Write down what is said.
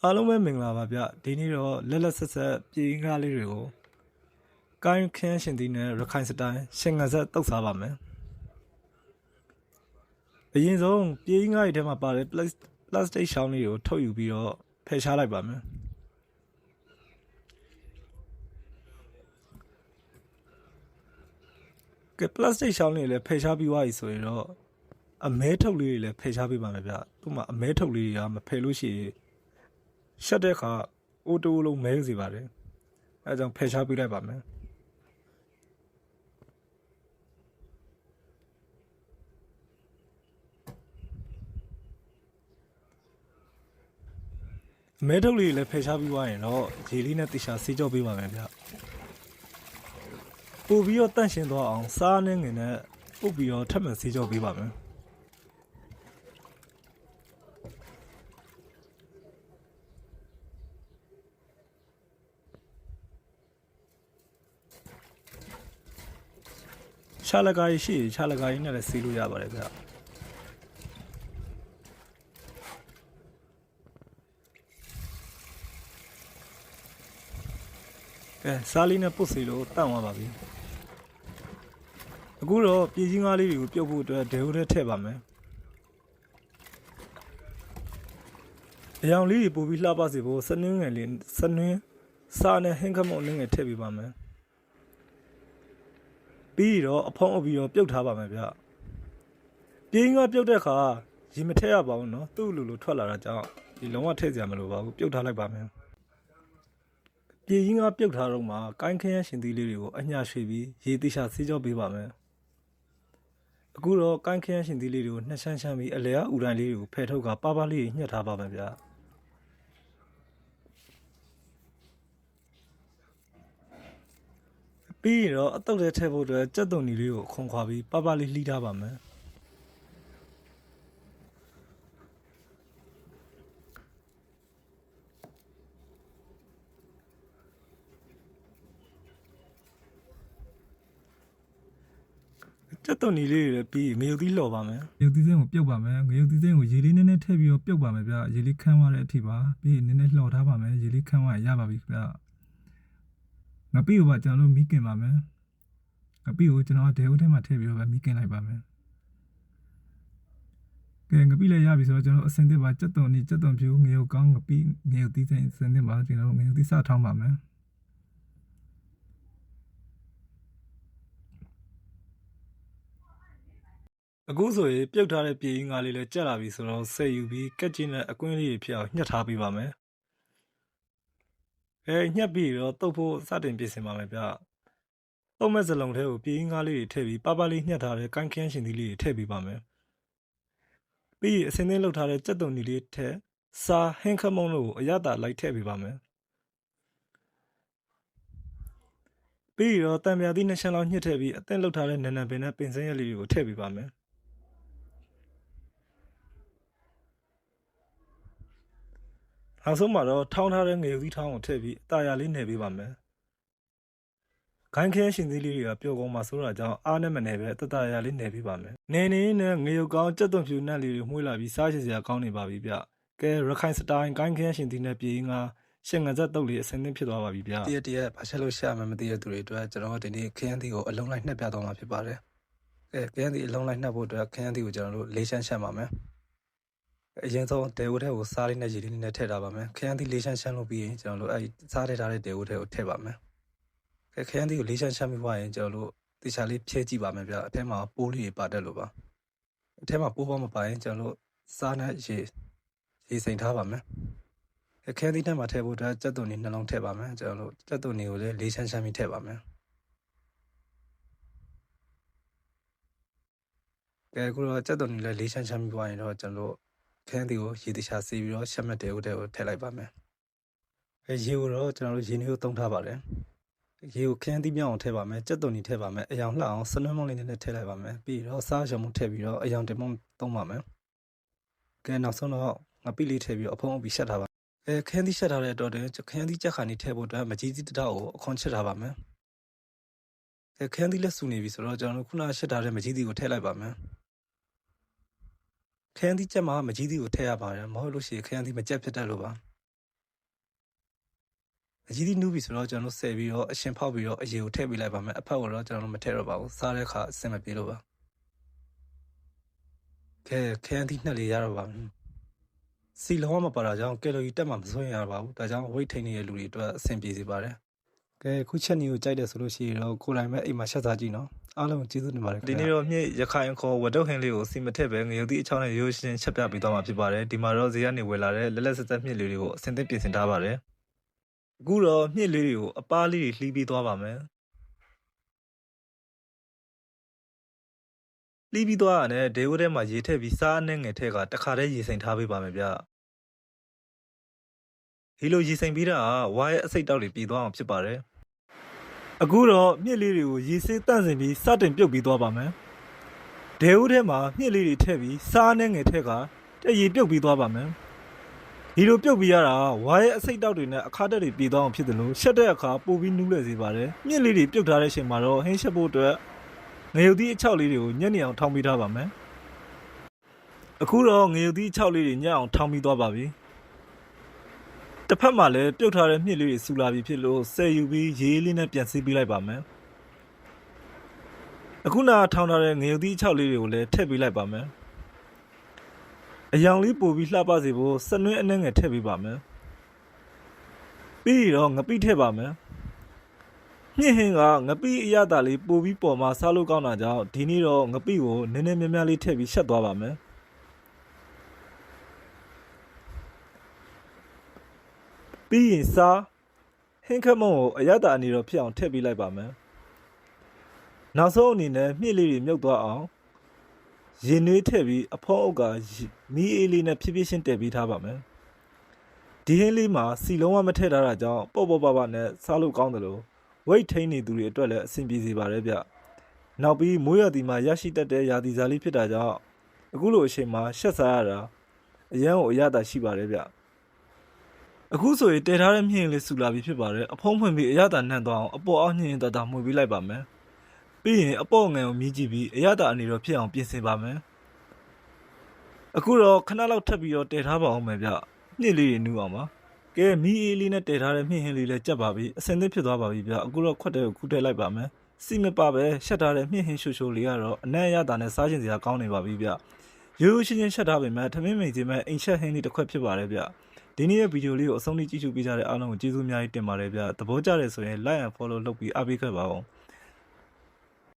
အားလုံးပဲမင်္ဂလာပါဗျဒီနေ့တော့လက်လက်ဆက်ဆက်ပြည်ကားလေးတွေကိုကိုင်းခင်းရှင်သီးနဲ့ရခိုင်စတိုင်းရှင်ငံဆက်တုတ်စားပါမယ်အရင်ဆုံးပြည်ကားရဲ့ထဲမှာပါတဲ့ plastic ရှောင်းလေးကိုထုတ်ယူပြီးတော့ဖယ်ရှားလိုက်ပါမယ်ကဲ plastic ရှောင်းလေးလည်းဖယ်ရှားပြီးသွားပြီဆိုရင်တော့အမဲထုတ်လေးတွေလည်းဖယ်ရှားပေးပါမယ်ဗျသူ့မှာအမဲထုတ်လေးတွေကမဖယ်လို့ရှိရင်ရှက်တဲ့အခါအိုတိုလုံးမဲစီပါတယ်အဲကြောင့်ဖယ်ရှားပေးလိုက်ပါမယ်အမဲထုတ်လေးလည်းဖယ်ရှားပြီးသွားရင်တော့ရေလေးနဲ့တေချာဆေးကြောပေးပါမယ်ဗျပို့ပြီးတော့တန့်ရှင်းသွားအောင်စားနှင်းငင်နဲ့ပုတ်ပြီးတော့ထပ်မံဆေးကြောပေးပါမယ်ရှာလကားရှိရှာလကားနဲ့လည်းဆေးလို့ရပါတယ်ဗျကဲစားလေးနဲ့ပုတ်စီလို့တန့်သွားပါပြီအခုတော့ပြည်ကြီးငါးလေးတွေကိုပြုတ်ဖို့အတွက်ဒေဟိုထဲထည့်ပါမယ်အယောင်လေးတွေပို့ပြီးလှပစေဖို့စနင်းငယ်လေးစနင်းစားနဲ့ဟင်းခမော့နင်းငယ်ထည့်ပေးပါမယ်ပြီးတော့အဖုံးအုပ်ပြီးတော့ပြုတ်ထားပါမယ်ဗျပြည်ကြီးငါးပြုတ်တဲ့အခါရေမထည့်ရပါဘူးနော်သူ့လိုထွက်လာတာကြောင့်ဒီလုံးဝထည့်စရာမလိုပါဘူးပြုတ်ထားလိုက်ပါမယ်ပြည်ကြီးငါပြုတ်ထားတော့မှကိုင်းခင်းရရှင်သီးလေးတွေကိုအညာရွှေပြီးရေတိချဆေးကြောပေးပါမယ်အခုတော့ကိုင်းခင်းရရှင်သီးလေးတွေကိုနှစ်ရှမ်းရှမ်းပြီးအလဲအူတိုင်းလေးတွေကိုဖယ်ထုတ်ကပါးပါးလေးညှက်ထားပါမယ်ဗျပြီးတော့အတုပ်ထဲထည့်ဖို့အတွက်ကြက်သွန်နီလေးကိုခွန်ခွာပြီးပါးပါးလေးလှီးထားပါမယ်ကျက်သွန်နီလေးတွေပြီးငရုတ်သီးလှော်ပါမယ်ငရုတ်သီးစိမ်းကိုပြုတ်ပါမယ်ငရုတ်သီးစိမ်းကိုရေလေးနည်းနည်းထည့်ပြီးတော့ပြုတ်ပါမယ်ဗျရေလေးခမ်းသွားတဲ့အထိပါပြီးနည်းနည်းလှော်ထားပါမယ်ရေလေးခမ်းသွားရပါပြီဗျငပိကိုပါကျွန်တော်တို့မိခင်ပါမယ်ငပိကိုကျွန်တော်ဒေဟိုထဲမှာထည့်ပြီးတော့မိခင်လိုက်ပါမယ်ကဲငပိလည်းရပြီဆိုတော့ကျွန်တော်အစင်သစ်ပါကျက်သွန်နီကျက်သွန်ဖြူငရုတ်ကောင်းငပိငရုတ်သီးစိမ်းအစင်သစ်ပါကျွန်တော်ငရုတ်သီးစထောင်းပါမယ်အခုဆိုရင်ပြုတ်ထားတဲ့ပြည်ကြီးငါလေးလည်းကြက်လာပြီဆိုတော့ဆက်ယူပြီးကက်ချင်းနဲ့အကွင်းလေးတွေဖြစ်အောင်ညှက်ထားပေးပါမယ်ညှက်ပြီးတော့တုပ်ဖို့စတင်ပြင်ဆင်ပါမယ်ဗျတုပ်မဲ့စလုံးထဲကိုပြည်ကြီးငါလေးတွေထည့်ပြီးပါးပါးလေးညှက်ထားတဲ့ကိုင်းခင်းရှင်သီးလေးတွေထည့်ပေးပါမယ်ပြီးအစင်းသင်းလှုပ်ထားတဲ့ကြက်သွန်နီလေးထည့်စားဟင်းခမုံလို့အရသာလိုက်ထည့်ပေးပါမယ်ပြီးတော့တံမြာသီးနှစ်ချမ်းလောက်ညှစ်ထည့်ပြီးအသင့်လှုပ်ထားတဲ့နန်းနံပင်နဲ့ပင်စင်းရက်လေးတွေကိုထည့်ပေးပါမယ်နောက်ဆုံးမှာတော့ထောင်းထားတဲ့ငရုတ်သီးထောင်းကိုထည့်ပြီးအတာယာလေးနယ်ပေးပါမယ်ခိုင်းခင်းရှင်သီးလေးတွေကပျော်ကုန်မှာဆိုတာကြောင့်အားနဲ့မနယ်ပဲတတရာလေးနယ်ပေးပါမယ်နေနေနဲ့ငရုတ်ကောင်းကြက်သွန်ဖြူနက်လေးတွေမှုေးလာပြီးစားချင်စရာကောင်းနေပါပြီဗျကဲရခိုင်စတိုင်းကိုင်းခင်းရှင်သီးနဲ့ပြည်ငါရှင်ငံဆက်တုတ်လေးအစင်းသင်းဖြစ်သွားပါပြီဗျတရက်ဘာချက်လို့ရှာမှမသိတဲ့သူတွေအတွက်ကျွန်တော်ဒီနေ့ခင်းသီးကိုအလုံးလိုက်နှက်ပြသွားမှာဖြစ်ပါတယ်ခင်းသီးအလုံးလိုက်နှက်ဖို့အတွက်ခင်းသီးကိုကျွန်တော်တို့လေးရှမ်းရှမ်းပါမယ်အရင်ဆုံးဒေဝထဲကိုစားလေးနဲ့ရေလေးနဲ့ထည့်ထားပါမယ်ခရမ်းသီးလေးရှမ်းရှမ်းလုပ်ပြီးရင်ကျွန်တော်တို့အဲစားထည့်ထားတဲ့ဒေဝထဲကိုထည့်ပါမယ်ခရမ်းသီးကိုလေးရှမ်းရှမ်းပြီးသွားရင်ကျွန်တော်တို့တေချာလေးဖြဲကြည့်ပါမယ်ဗျအထဲမှာပိုးလေးတွေပါတတ်လို့ပါအထဲမှာပိုးပေါမပါရင်ကျွန်တော်တို့စားနဲ့ရေစိမ်ထားပါမယ်ခရမ်းသီးထဲမှာထည့်ဖို့အတွက်ကြက်သွန်နီနှလုံးထည့်ပါမယ်ကျွန်တော်တို့ကြက်သွန်နီကိုလည်းလေးရှမ်းရှမ်းပြီးထည့်ပါမယ်အခုတော့ကြက်သွန်နီလည်းလေးရှမ်းရှမ်းပြီးသွားရင်တော့ကျွန်တော်တို့ခင်းသီးကိုရေတခြားစီးပြီးတော့ရှက်မှတ်တဲ့ဦးတဲ့ကိုထည့်လိုက်ပါမယ်ရေကိုတော့ကျွန်တော်တို့ရေနည်းကိုသုံးထားပါတယ်ရေကိုခင်းသီးပြောင်းအောင်ထည့်ပါမယ်ကြက်သွန်နီထည့်ပါမယ်အယောင်လှအောင်စနွမ်းမုံလေးနဲ့ထည့်လိုက်ပါမယ်ပြီးတော့စားရုံမှုထည့်ပြီးတော့အယောင်တင်မုံသုံးပါမယ်နောက်ဆုံးတော့ငပိလေးထည့်ပြီးတော့အဖုံးအုပ်ပြီးရှက်ထားပါခင်းသီးရှက်ထားတဲ့အတွက်ခင်းသီးကြက်ခါနီထည့်ဖို့အတွက်မကြီးသီးတတောက်ကိုအခွန်ချက်ထားပါမယ်ခင်းသီးလက်ဆူနေပြီဆိုတော့ကျွန်တော်တို့ခုနရှက်ထားတဲ့မကြီးသီးကိုထည့်လိုက်ပါမယ်ခရမ်းသီးကြက်မှာမကြီးသီးကိုထည့်ရပါတယ်မဟုတ်လို့ရှိရင်ခရမ်းသီးမကြက်ဖြစ်တတ်လို့ပါ အကြီးကြီးနူးပြီဆိုတော့ကျွန်တော်တို့ဆယ်ပြီးတော့အရှင်ဖောက်ပြီးတော့အရေကိုထည့်ပေးလိုက်ပါမယ်အဖက်ကိုတော့ကျွန်တော်တို့မထည့်တော့ပါဘူးစားတဲ့အခါအဆင်မပြေလို့ပါခဲအန်တီနှစ်လေးရတော့ပါမယ်စီလုံးဝမပါတာကြောင့်ကယ်လိုရီတက်မှမစွန့်ရပါဘူးဒါကြောင့် weight ထိန်းနေတဲ့လူတွေအတွက်အဆင်ပြေစေပါတယ်ခုချက်နည်းကိုကြိုက်တယ်ဆိုလို့ရှိရင်တော့ကိုယ်တိုင်ပဲအိမ်မှာရှက်စားကြည့်နော်အားလုံးကျေးဇူးတင်ပါတယ်ဒီနေ့တော့မြင့်ရခိုင်ခေါ်ဝတ်တုတ်ဟင်းလေးကိုစီမထက်ပဲငရုတ်သီးအချောင်းနဲ့ရိုးရှင်းချက်ပြပေးသွားမှာဖြစ်ပါတယ်ဒီမှာတော့ဈေးကနေဝယ်လာတဲ့လက်လက်ဆက်ဆက်မြင့်လေးတွေကိုအဆင်သင့်ပြင်ဆင်ထားပါတယ်အခုတော့မြင့်လေးတွေကိုအပားလေးတွေလှီးပေးသွားပါမယ်လှီးပြီးသွားရတယ်ဒေဝထဲမှာရေထည့်ပြီးစားအနှဲငယ်ထည့်ကတခါတည်းရေစိမ်ထားပေးပါမယ်ဗျဒီလိုရေစိမ်ပြီးတာကဝါရဲ့အစိတ်တောက်တွေပြည်သွားအောင်ဖြစ်ပါတယ်အခုတော့မြင့်လေးတွေကိုရေဆေးတန့်စင်ပြီးစတင်ပြုတ်ပြီးသွားပါမယ်ဒေဝထဲမှာမြင့်လေးတွေထည့်ပြီးစားအနှဲငယ်ထည့်ကတရေပြုတ်ပြီးသွားပါမယ်ဒီလိုပြုတ်ပြီးရတာဝါရဲ့အစိတ်တောက်တွေနဲ့အခါတက်တွေပြည်သွားအောင်ဖြစ်တယ်လို့ရှက်တဲ့အခါပို့ပြီးနူးလဲစေပါတယ်မြင့်လေးတွေပြုတ်ထားတဲ့အချိန်မှာတော့ဟင်းရှက်ဖို့အတွက်ငရုတ်သီးအချောက်လေးတွေကိုညက်နေအောင်ထောင်းပေးထားပါမယ်အခုတော့ငရုတ်သီးအချောက်လေးတွေညက်အောင်ထောင်းပြီးသွားပါပြီတစ်ဖက်မှာလည်းပြုတ်ထားတဲ့မြင့်လေးတွေဆူလာပြီဖြစ်လို့ဆယ်ယူပြီးရေးလေးနဲ့ပြန်စီးပေးလိုက်ပါမယ်အခုနာထောင်းထားတဲ့ငရုတ်သီးအချောက်လေးတွေကိုလည်းထည့်ပေးလိုက်ပါမယ်အယောင်လေးပို့ပြီးလှပစေဖို့စနွင်းအနှဲငယ်ထည့်ပေးပါမယ်ပြီးတော့ငပိထည့်ပါမယ်မြင့်ဟင်းကငပိအရသာလေးပို့ပြီးပေါ်မှာစားလို့ကောင်းတာကြောင့်ဒီနေ့တော့ငပိကိုနည်းနည်းများများလေးထည့်ပြီးရှက်သွားပါမယ်ပြီးရင်စားဟင်းခက်မုံကိုအရသာအနေတော့ဖြစ်အောင်ထည့်ပေးလိုက်ပါမယ်နောက်ဆုံးအနေနဲ့မြင့်လေးတွေမြုပ်သွားအောင်ရင်နွေးထည့်ပြီးအဖောအုပ်ကမီးအေးလေးနဲ့ဖြည်းဖြည်းချင်းတည်ပြီးထားပါမယ်ဒီဟင်းလေးမှာစီလုံးဝမထည့်ထားတာကြောင့်ပေါ့ပေါ့ပါပါနဲ့စားလို့ကောင်းတယ်လို့ဝိတ်ထိန်းနေသူတွေအတွက်လည်းအဆင်ပြေစေပါတယ်ဗျနောက်ပြီးမိုးရာသီမှာရရှိတတ်တဲ့ရာသီစားလေးဖြစ်တာကြောင့်အခုလိုအချိန်မှာရှက်စားရတာအရန်ကိုအရသာရှိပါတယ်ဗျအခုဆိုရင်တည်ထားတဲ့မြင့်လေးဆူလာပြီးဖြစ်ပါတယ်အဖုံးဖွင့်ပြီးအရသာနှံ့သွားအောင်အပေါ်အောက်ညှင်တတမှုပေးလိုက်ပါမယ်ပြီးရင်အပေါ်ငယ်ကိုမြည်ကြည့်ပြီးအရသာအနေတော့ဖြစ်အောင်ပြင်ဆင်ပါမယ်အခုတော့ခဏလောက်ထပ်ပြီးတော့တည်ထားပါအောင်မယ်ဗျမြင့်လေးတွေနူးအောင်ပါကဲမီးအေးလေးနဲ့တည်ထားတဲ့မြင့်ဟင်းလေးလည်းကြက်ပါပြီအစင်သစ်ဖြစ်သွားပါပြီဗျအခုတော့ခွက်တဲ့ကိုခူးထည့်လိုက်ပါမယ်စီမပါပဲရှက်ထားတဲ့မြင့်ဟင်းရှို့ရှို့လေးကတော့အနံ့အရသာနဲ့စားချင်စရာကောင်းနေပါပြီဗျရိုးရိုးရှင်းရှင်းရှက်ထားပေမဲ့ထမင်းမိန်စီမဲ့အိမ်ချက်ဟင်းလေးတစ်ခွက်ဖြစ်ပါတယ်ဗျဒီနေ့ရဲ့ဗီဒီယိုလေးကိုအဆုံးထိကြည့်ရှုပေးကြတဲ့အားလုံးကိုကျေးဇူးအများကြီးတင်ပါတယ်ဗျသဘောကျတယ်ဆိုရင် like and follow လုပ်ပြီးအားပေးခဲ့ပါဦး